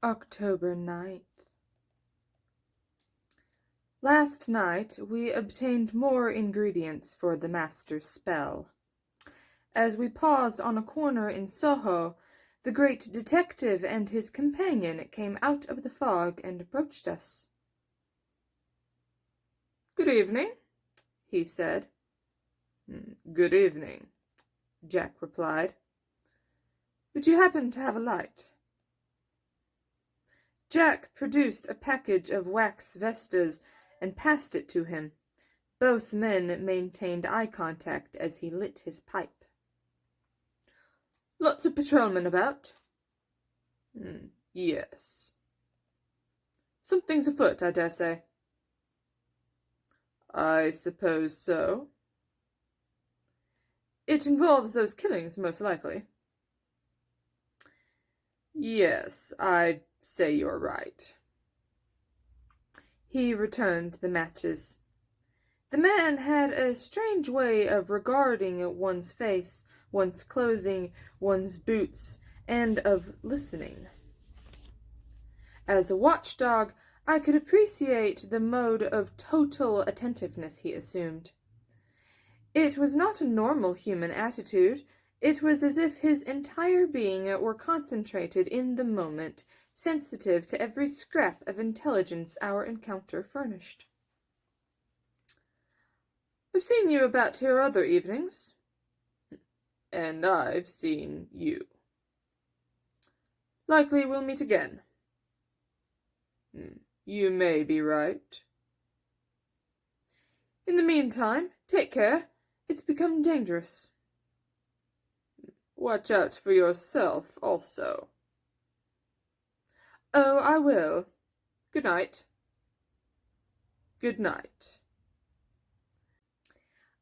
October 9th. Last night we obtained more ingredients for the master's spell. As we paused on a corner in Soho, the great detective and his companion came out of the fog and approached us. "Good evening," he said. "Good evening," Jack replied. "Would you happen to have a light?" Jack produced a package of wax vestas and passed it to him. Both men maintained eye contact as he lit his pipe. "Lots of patrolmen about?" "Yes." "Something's afoot, I dare say." "I suppose so." "It involves those killings, most likely." "Yes, I'd say you're right." He returned the matches. The man had a strange way of regarding one's face, one's clothing, one's boots, and of listening. As a watchdog, I could appreciate the mode of total attentiveness he assumed. It was not a normal human attitude. It was as if his entire being were concentrated in the moment, sensitive to every scrap of intelligence our encounter furnished. "I've seen you about here other evenings." "And I've seen you." "Likely we'll meet again." "You may be right." "In the meantime, take care. It's become dangerous." "Watch out for yourself also." "Oh, I will. Good night." "Good night."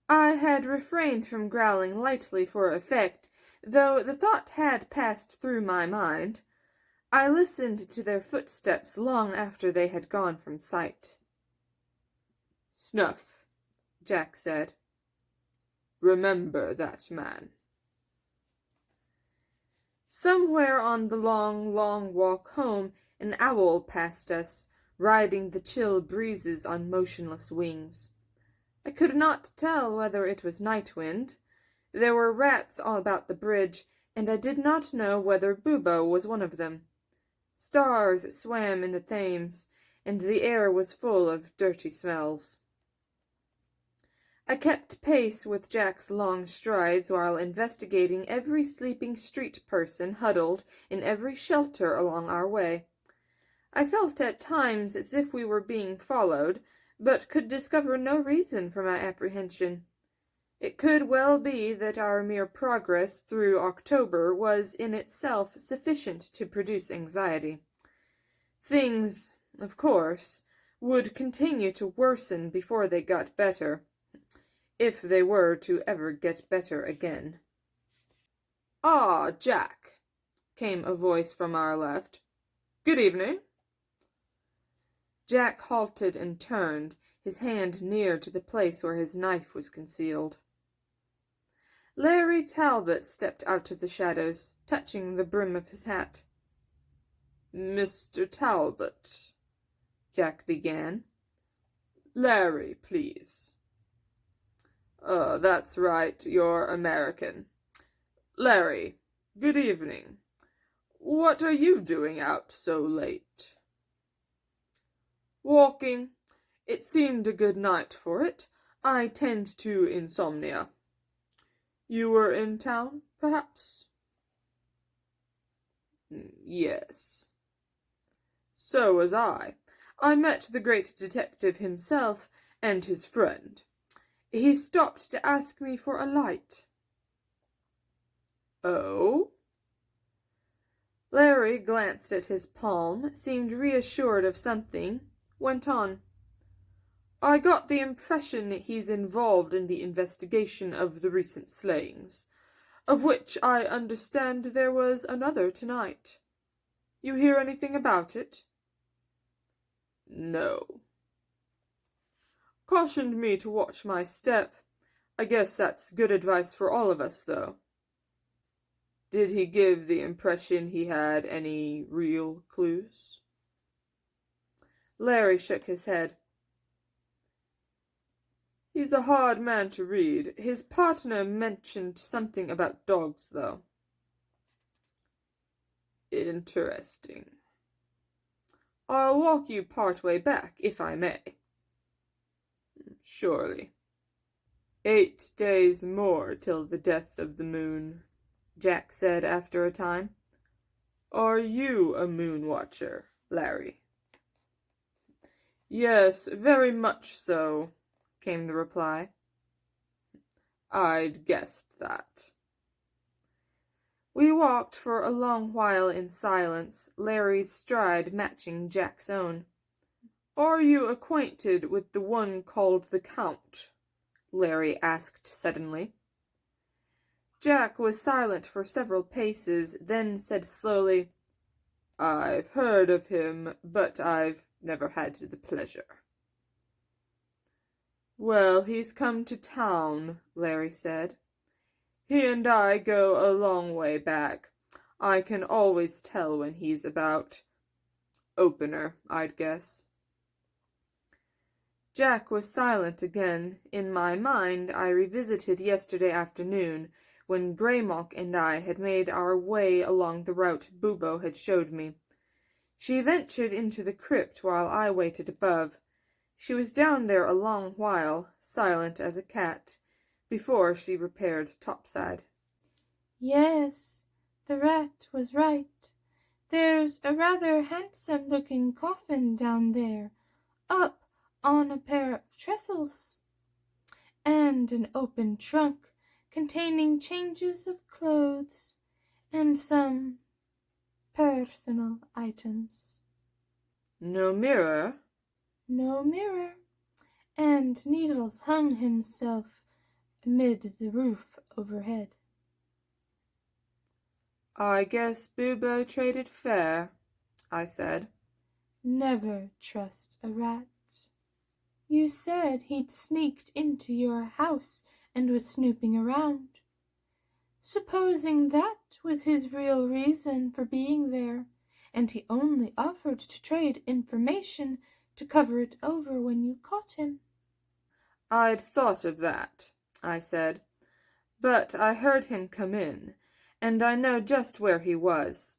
I had refrained from growling lightly for effect, though the thought had passed through my mind. I listened to their footsteps long after they had gone from sight. "Snuff," Jack said. "Remember that man." Somewhere on the long, long walk home, an owl passed us, riding the chill breezes on motionless wings. I could not tell whether it was night wind. There were rats all about the bridge, and I did not know whether Bubo was one of them. Stars swam in the Thames, and the air was full of dirty smells. I kept pace with Jack's long strides while investigating every sleeping street person huddled in every shelter along our way. I felt at times as if we were being followed, but could discover no reason for my apprehension. It could well be that our mere progress through October was in itself sufficient to produce anxiety. Things, of course, would continue to worsen before they got better, if they were to ever get better again. "Ah, Jack," came a voice from our left. "Good evening." Jack halted and turned, his hand near to the place where his knife was concealed. Larry Talbot stepped out of the shadows, touching the brim of his hat. "Mr. Talbot," Jack began. "Larry, please." That's right, you're American. Larry, good evening. What are you doing out so late?" "Walking. It seemed a good night for it. I tend to insomnia." "You were in town, perhaps?" "Yes." "So was I. I met the great detective himself and his friend. He stopped to ask me for a light." "Oh?" Larry glanced at his palm, seemed reassured of something, went on. "I got the impression he's involved in the investigation of the recent slayings, of which I understand there was another tonight. You hear anything about it?" "No." "Cautioned me to watch my step. I guess that's good advice for all of us, though." Did he give the impression he had any real clues? Larry shook his head. He's a hard man to read. His partner mentioned something about dogs, though. Interesting. I'll walk you part way back, if I may. Surely. 8 days more till the death of the moon, Jack said after a time. Are you a moon watcher, Larry? Yes, very much so, came the reply. I'd guessed that. We walked for a long while in silence, Larry's stride matching Jack's own. Are you acquainted with the one called the Count? Larry asked suddenly. Jack was silent for several paces, then said slowly, I've heard of him, but I've never had the pleasure. Well, he's come to town, Larry said. He and I go a long way back. I can always tell when he's about. Opener, I'd guess. Jack was silent again. In my mind, I revisited yesterday afternoon, when Graymalk and I had made our way along the route Bubo had showed me. She ventured into the crypt while I waited above. She was down there a long while, silent as a cat, before she repaired topside. Yes, the rat was right. There's a rather handsome-looking coffin down there, up on a pair of trestles, and an open trunk containing changes of clothes and some personal items. No mirror? No mirror, and Needles hung himself amid the roof overhead. I guess Bubo traded fair, I said. Never trust a rat. You said he'd sneaked into your house and was snooping around. Supposing that was his real reason for being there, and he only offered to trade information to cover it over when you caught him. I'd thought of that, I said, but I heard him come in, and I know just where he was.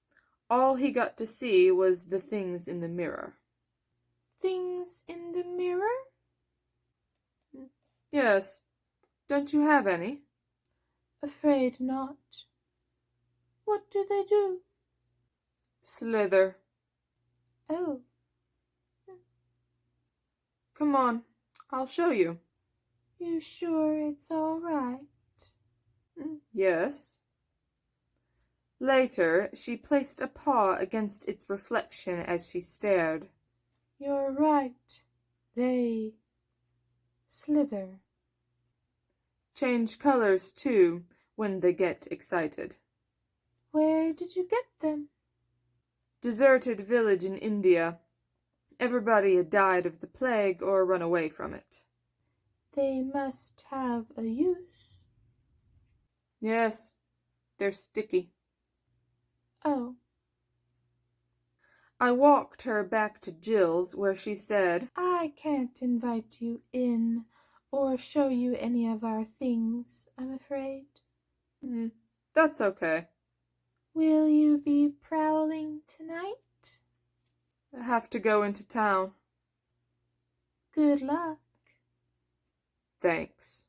All he got to see was the things in the mirror. Things in the mirror? Yes. Don't you have any? Afraid not. What do they do? Slither. Oh. Come on, I'll show you. You sure it's all right? Yes. Later, she placed a paw against its reflection as she stared. You're right. They slither. Change colors, too, when they get excited. Where did you get them? Deserted village in India. Everybody had died of the plague or run away from it. They must have a use. Yes, they're sticky. Oh. I walked her back to Jill's, where she said, I can't invite you in or show you any of our things, I'm afraid. That's okay. Will you be prowling tonight? I have to go into town. Good luck. Thanks.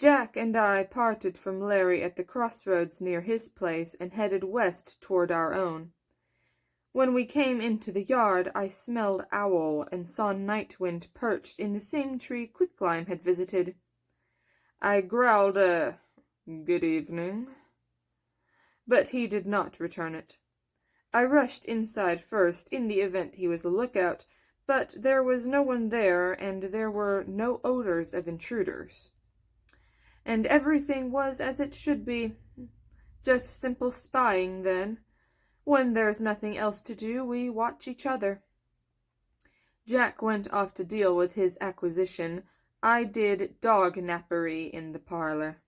Jack and I parted from Larry at the crossroads near his place and headed west toward our own. When we came into the yard, I smelled owl and saw Nightwind perched in the same tree Quicklime had visited. I growled a good evening, but he did not return it. I rushed inside first, in the event he was a lookout, but there was no one there, and there were no odors of intruders. And everything was as it should be. Just simple spying, then. When there's nothing else to do, we watch each other. Jack went off to deal with his acquisition. I did dog nappery in the parlor.